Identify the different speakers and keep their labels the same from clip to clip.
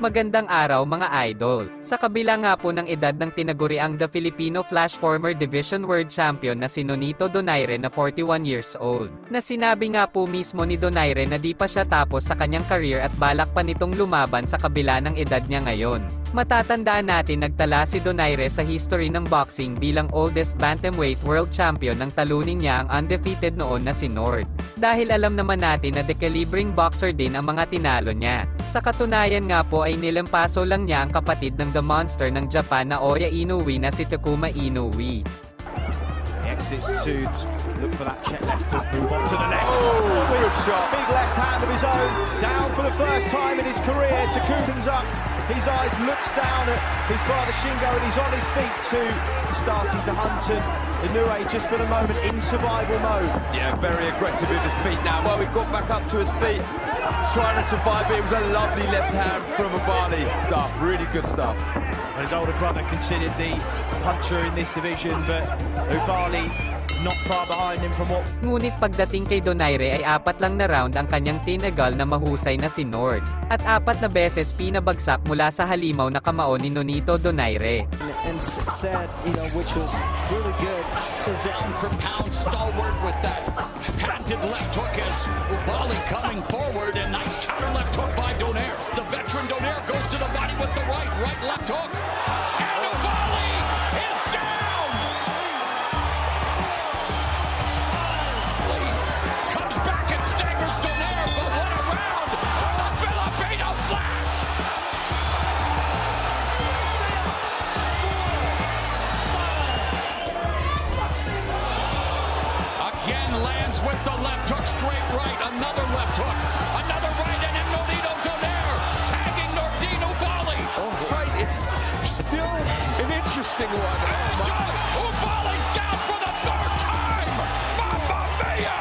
Speaker 1: Magandang araw mga idol. Sa kabila nga po ng edad ng tinaguriang The Filipino Flash former Division World Champion na si NONITO DONAIRE na 41 years old, na sinabi nga po mismo ni Donaire na di pa siya tapos sa kanyang career at balak pa nitong lumaban sa kabila ng edad niya ngayon. Matatandaan natin nagtala si Donaire sa history ng boxing bilang oldest bantamweight world champion nang talunin niya ang undefeated noon na si Nord. Dahil alam naman natin na dekalibring boxer din ang mga tinalo niya. Sa katunayan nga po ay nilampaso lang niya ang kapatid ng The Monster ng Japan na Oya Inoue na si Takuma Inoue.
Speaker 2: Exits to look for that check left hook, move on to the neck. Oh, what a shot. Big left hand of his own, down for the first time in his career. Takuma's up, his eyes looks down at his father Shingo and he's on his feet too, starting to hunt and Inoue just for the moment in survival mode.
Speaker 3: Yeah, very aggressive with his feet now. Well, he got back up to his feet, trying to survive it. It was a lovely left hand from Ubali. Stuff, really good stuff.
Speaker 2: And his older brother considered the puncher in this division, but Ubali not far behind him from what...
Speaker 1: Ngunit pagdating kay Donaire ay 4 lang na round ang kanyang tinagal na mahusay na si Nord. At 4 na beses pinabagsak mula sa halimaw na kamao ni NONITO DONAIRE.
Speaker 4: And said, which was really good.
Speaker 5: Is down for pound, stalwart with that patented left hook as Ubali coming forward, and nice counter left hook by Donaire. The veteran Donaire goes to the body with the right left hook. And Ubali is down! Comes back and staggers Donaire, but what a round for the Filipino Flash! Again lands with the left hook, straight right, another left hook, another right, and then NONITO DONAIRE tagging Nordine Ubali.
Speaker 3: Oh, fight is still an interesting one.
Speaker 5: And Ubali's down for the 3rd time! Mamma mia!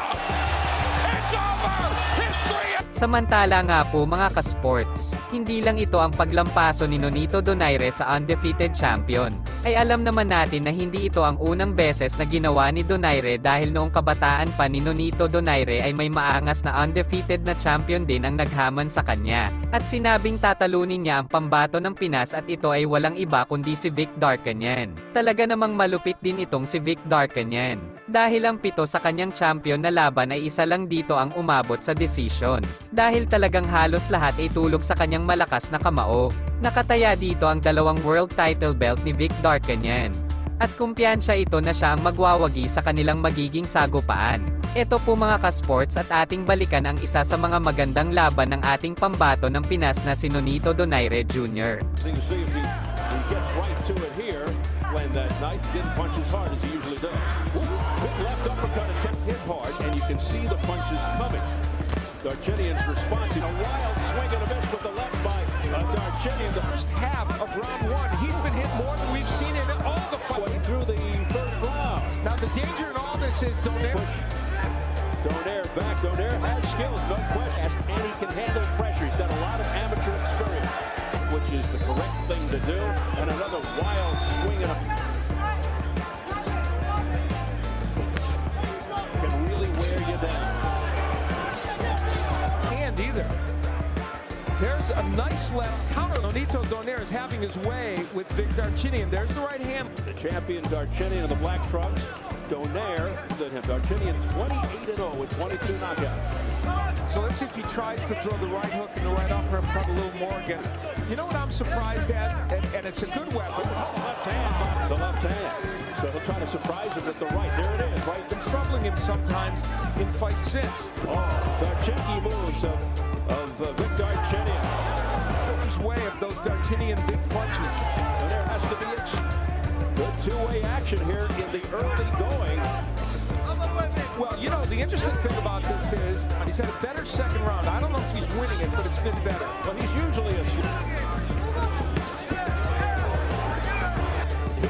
Speaker 5: It's over! History!
Speaker 1: Samantala nga po mga kasports, hindi lang ito ang paglampaso ni NONITO DONAIRE sa undefeated champion. Ay alam naman natin na hindi ito ang unang beses na ginawa ni Donaire dahil noong kabataan pa ni NONITO DONAIRE ay may maangas na undefeated na champion din ang naghaman sa kanya. At sinabing tatalunin niya ang pambato ng Pinas at ito ay walang iba kundi si Vic Darkanyan. Talaga namang malupit din itong si Vic Darkanyan. Dahil ang 7 sa kanyang champion na laban ay isa lang dito ang umabot sa decision. Dahil talagang halos lahat ay tulog sa kanyang malakas na kamao. Nakataya dito ang 2 world title belt ni Vic Darkanyan. At kumpiyansa ito na siya ang magwawagi sa kanilang magiging sagupaan. Ito po mga kasports at ating balikan ang isa sa mga magandang laban ng ating pambato ng Pinas na si NONITO DONAIRE Jr.
Speaker 6: Gets right to it here when that knife didn't punch as hard as he usually does. Big left uppercut attempt hit hard, and you can see the punches coming. Darchinian's responding. A wild swing and a miss with the left by Darchinian. The first half of round 1, he's been hit more than we've seen in all the fight through the first round.
Speaker 5: Now the danger in all this is Donaire.
Speaker 6: Donaire back. Donaire has skills, no question, and he can handle pressure. He's got a lot of amateur experience, which is the correct thing to do. And another wild swing and can really wear you down.
Speaker 7: Hand either. There's a nice left counter. NONITO DONAIRE is having his way with Vic Darchinian. There's the right hand.
Speaker 6: The champion Darchinian of the black trunks. Donaire, Darchinian 28-0 with 22 knockouts.
Speaker 7: So let's see if he tries to throw the right hook and the right upper and cut a little more again. You know what I'm surprised at? And it's a good weapon.
Speaker 6: Left hand, the left hand. So he'll try to surprise him with the right. There it is, right.
Speaker 7: Been troubling him sometimes in fights since.
Speaker 6: Oh, Darchinian moves of Vic Darchinian.
Speaker 7: His way of those Darchinian big punches.
Speaker 6: And there has to be a good two-way action here in the early going.
Speaker 7: Well, the interesting thing about this is he's had a better second round. I don't know if he's winning it, but it's been better.
Speaker 6: But he's usually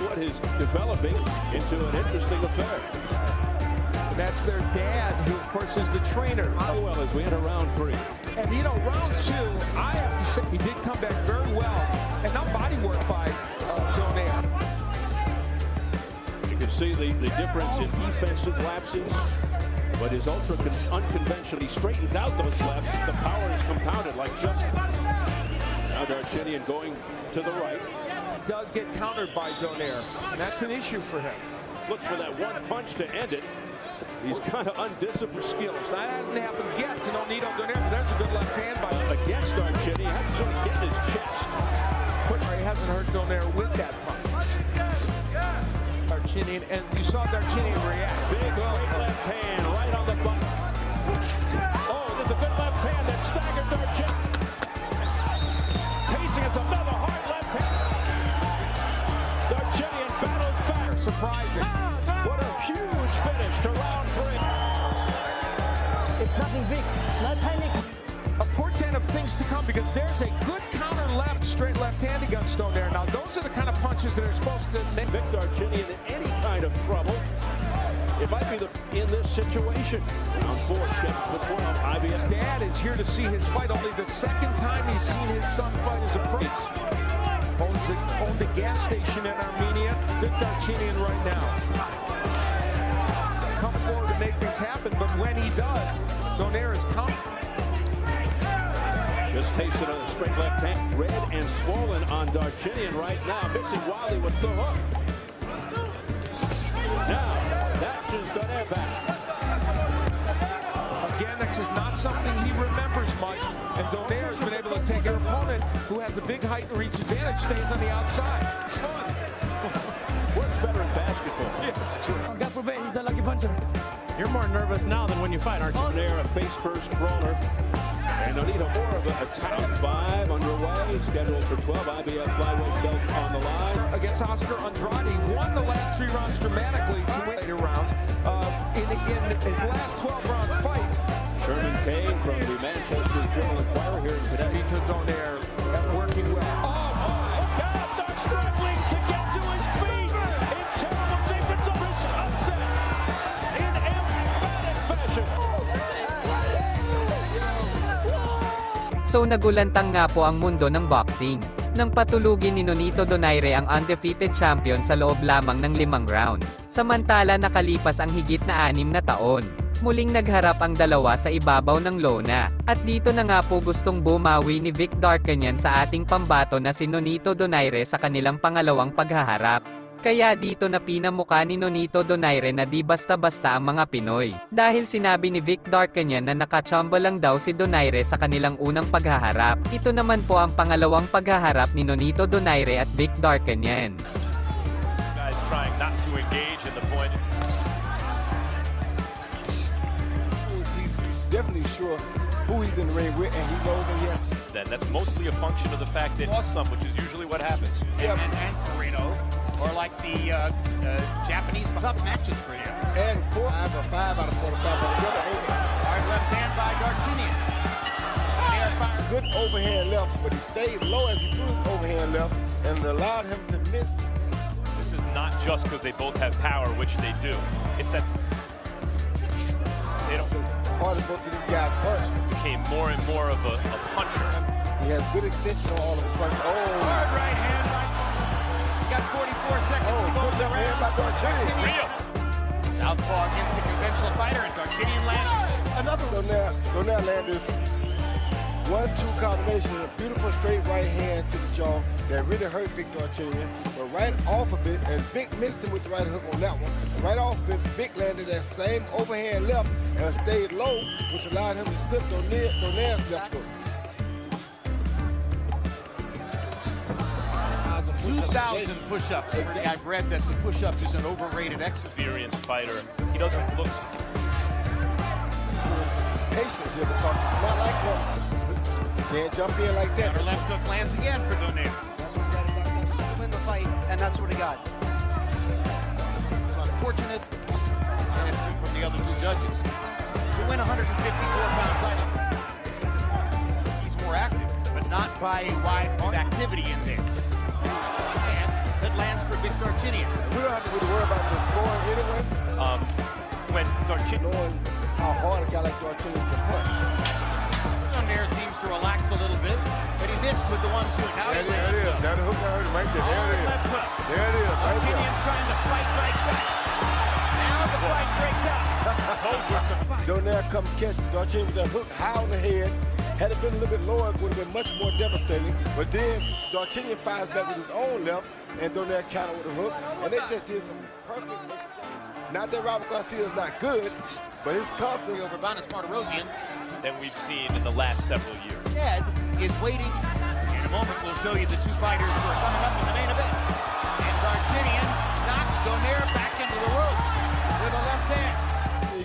Speaker 6: what is developing into an interesting affair.
Speaker 7: And that's their dad, who of course is the trainer.
Speaker 6: Well, as we enter round 3.
Speaker 7: And round 2, I have to say, he did come back very well. And now body work by Donaire.
Speaker 6: You can see the difference in defensive lapses. but his unconventionally straightens out those lefts. The power is compounded like just. Now Darchinian going to the right.
Speaker 7: Does get countered by Donaire, and that's an issue for him.
Speaker 6: Looks for that one punch to end it. He's kind of undisciplined.
Speaker 7: Skills. That hasn't happened yet to NONITO DONAIRE, but there's a good left hand by him.
Speaker 6: Against Darchinian, hasn't sort of hit his chest.
Speaker 7: He hasn't hurt Donaire with that punch. Darchinian, and you saw Darchinian react.
Speaker 6: Big straight left hand right on the button. Oh, there's a good left hand that staggered Darchinian. Pacing, it's another hard left hand. Darchinian battles back.
Speaker 7: Surprising.
Speaker 6: What a huge finish to round 3.
Speaker 8: It's nothing big. No panic.
Speaker 7: A portent of things to come, because there's a good counter left, straight left hand against Donaire. Now, those are the kind of punches that are supposed to make
Speaker 6: Victor Darchinian in any kind of trouble. It might be in this situation. Round 4, scheduled for 12. IBS.
Speaker 7: Dad is here to see his fight. Only the second time he's seen his son fight as a pro. Owns a gas station in Armenia. Victor Darchinian right now. Come forward to make things happen, but when he does, Donaire is counting.
Speaker 6: Just tasted on a straight left hand. Red and swollen on Darchinian right now. Missing Wally with the hook. Now, that's his Donaire back.
Speaker 7: Again, this is not something he remembers much, and Donaire has been able to take an opponent who has a big height and reach advantage, stays on the outside. It's fun.
Speaker 6: Works better in basketball.
Speaker 7: Yeah, it's true.
Speaker 8: God forbid, he's a lucky puncher.
Speaker 9: You're more nervous now than when you fight, aren't you?
Speaker 6: Donaire, a face-first brawler. And Nonito more of a top 5 underway. Scheduled for 12. IBF flyweight belt on the line.
Speaker 7: Against Oscar Andrade, won the last 3 rounds dramatically to win later rounds. In his last 12-round fight,
Speaker 6: Sherman Kane from the Manchester Journal-Enquirer here in Connecticut.
Speaker 7: NONITO DONAIRE working well.
Speaker 6: Oh, God, they're struggling to get to his feet in terrible sequence of his upset in emphatic fashion.
Speaker 1: So nagulantang nga po ang mundo ng boxing, nang patulugin ni NONITO DONAIRE ang undefeated champion sa loob lamang ng 5 round. Samantala nakalipas ang higit na 6 na taon, muling nagharap ang dalawa sa ibabaw ng lona. At dito na nga po gustong bumawi ni Vic Darcanian sa ating pambato na si NONITO DONAIRE sa kanilang pangalawang paghaharap. Kaya dito na pinamukha ni NONITO DONAIRE na di basta-basta ang mga Pinoy. Dahil sinabi ni Vic Darcanian na nakachamba lang daw si DONAIRE sa kanilang unang paghaharap. Ito naman po ang pangalawang paghaharap ni NONITO DONAIRE at Vic Darcanian.
Speaker 10: Guys trying not to engage in the point.
Speaker 11: He's definitely sure who he's in the ring with, and he knows that he has.
Speaker 10: Since then, that's mostly a function of the fact that lost some, which is usually what happens.
Speaker 11: Yep.
Speaker 5: And Sereno, or like the Japanese tough matches for him.
Speaker 11: And 4 out of 5 out of 45 on the other 8.
Speaker 5: Hard left hand by Darchinian.
Speaker 11: Good overhand left, but he stayed low as he threw his overhand left and allowed him to miss.
Speaker 10: This is not just because they both have power, which they do. It's that they don't.
Speaker 11: As hard as both of these guys punch,
Speaker 10: Became more and more of a puncher.
Speaker 11: he has good extension on all of his punches. Oh,
Speaker 5: Hard right hand by. He got 44 seconds to go
Speaker 11: good
Speaker 5: in the
Speaker 11: left hand by
Speaker 5: round.
Speaker 11: Darchinian.
Speaker 10: Real.
Speaker 5: Southpaw against a conventional fighter, and Darchinian landed another one.
Speaker 11: Donaire landed this 1-2 combination, a beautiful straight right hand to the jaw that really hurt Vic Darchinian. But right off of it, and Vic missed him with the right hook on that one. And right off of it, Vic landed that same overhand left and stayed low, which allowed him to slip Donaire's left hook.
Speaker 5: 2,000 push-ups.
Speaker 11: Exactly.
Speaker 5: I've read that the push-up is an overrated exercise.
Speaker 10: Experienced fighter. He doesn't look.
Speaker 11: Patience here because it's not like him. You can't jump in like that.
Speaker 5: Counter left hook lands again for Donaire.
Speaker 11: That's what got it.
Speaker 8: Win the fight, and that's what he got.
Speaker 5: It's unfortunate, and it's good from the other 2 judges. To win 154-pound title, he's more active, but not by a wide activity in there. And that lands for Vic Darchinian.
Speaker 11: We don't have to really worry about the scoring anyway.
Speaker 10: When Darchinian.
Speaker 11: Knowing how hard a guy like Darchinian can punch.
Speaker 5: Donaire seems to relax a little bit, but he missed with the 1-2. Now
Speaker 11: There
Speaker 5: he
Speaker 11: it is. Now the hook got hurt right there. There it is.
Speaker 5: left hook.
Speaker 11: There it is. Right there.
Speaker 5: Darchinian's trying to fight right back. Now the fight breaks out.
Speaker 10: Those were some
Speaker 11: Donaire come catch Darcini with that hook high on the head. Had it been a little bit lower, it would have been much more devastating. But then Darcini fires back with his own left, and Donaire countered with a hook, and they just did some perfect exchange. Not that Robert Garcia is not good, but his confidence
Speaker 12: over Vanis Martirosyan
Speaker 10: than we've seen in the last several years.
Speaker 12: Ed is waiting. In a moment, we'll show you the two fighters who are coming up in the main event. And Darcinian knocks Donaire back into the ropes with a left hand.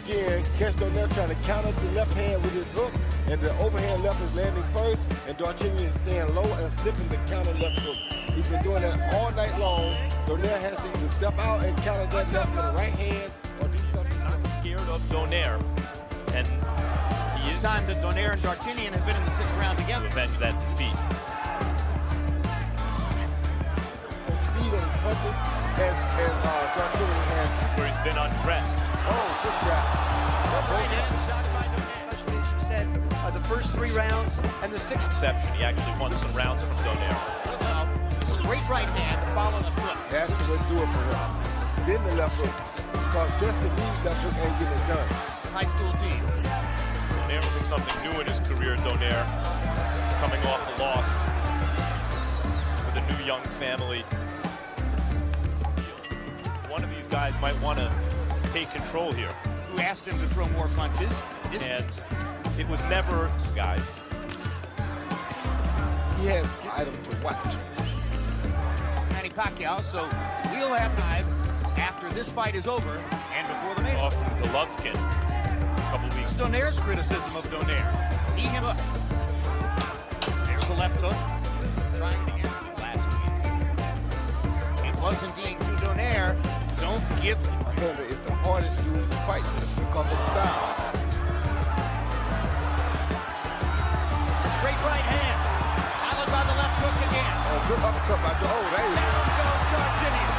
Speaker 11: Again, catch Donaire trying to counter the left hand with his hook, and the overhand left is landing first, and Darcinian is staying low and slipping the counter left hook. He's been doing that all night long. Donaire has to either step out and counter that left with the right hand or do something.
Speaker 10: Not scared of Donaire, and he is
Speaker 12: time that Donaire and Darcinian have been in the 6th round together.
Speaker 10: Revenge that defeat.
Speaker 11: Speed on his punches as Darcinian has.
Speaker 10: Where he's been undressed.
Speaker 11: Oh, good shot.
Speaker 12: Right hand shot by Donaire.
Speaker 8: Especially, as you said, the first 3 rounds and the 6th.
Speaker 10: Exception. He actually won some rounds from Donaire.
Speaker 12: Straight right hand to follow the foot.
Speaker 11: That's the way to do it for him. Then the left hook. Because just to lead left hook ain't getting it done.
Speaker 12: High school teams.
Speaker 10: Donaire was in something new in his career, Donaire. Coming off a loss with a new young family. One of these guys might want to take control here.
Speaker 12: Who asked him to throw more punches.
Speaker 10: And it was never, guys.
Speaker 11: He has item to watch.
Speaker 12: Manny Pacquiao, so we'll have time after this fight is over and before the main.
Speaker 10: Off from Golovkin a couple weeks.
Speaker 12: Donaire's criticism of Donaire. Knee him up. There's the left hook. Trying to answer last week. It was indeed to Donaire. Don't give.
Speaker 11: A hander is the hardest dude to fight because of style.
Speaker 12: Straight right hand. Followed by the left hook again.
Speaker 11: Oh, good uppercut by there you go.
Speaker 12: Down goes Darcinian.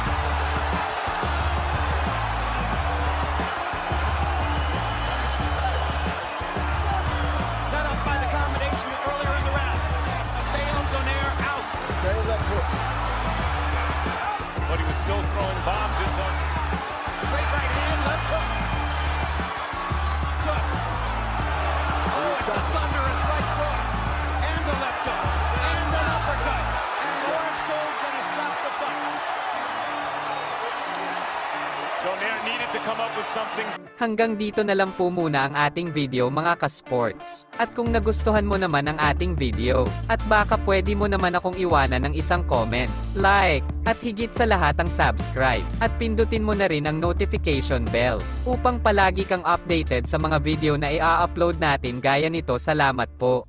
Speaker 12: Set up by the combination earlier in the round. Failed Donaire out.
Speaker 11: Same left hook.
Speaker 10: But he was still throwing bombs in one.
Speaker 12: Straight right hand, left hook. Took. Oh, it's a thunderous right cross. And the left hook. And an uppercut. And Lawrence Gold's going to stop the fight.
Speaker 10: Donaire needed to come up with something.
Speaker 1: Hanggang dito na lang po muna ang ating video mga ka-sports. At kung nagustuhan mo naman ang ating video, at baka pwede mo naman akong iwanan ng isang comment, like, at higit sa lahat ang subscribe, at pindutin mo na rin ang notification bell, upang palagi kang updated sa mga video na i-upload natin gaya nito. Salamat po.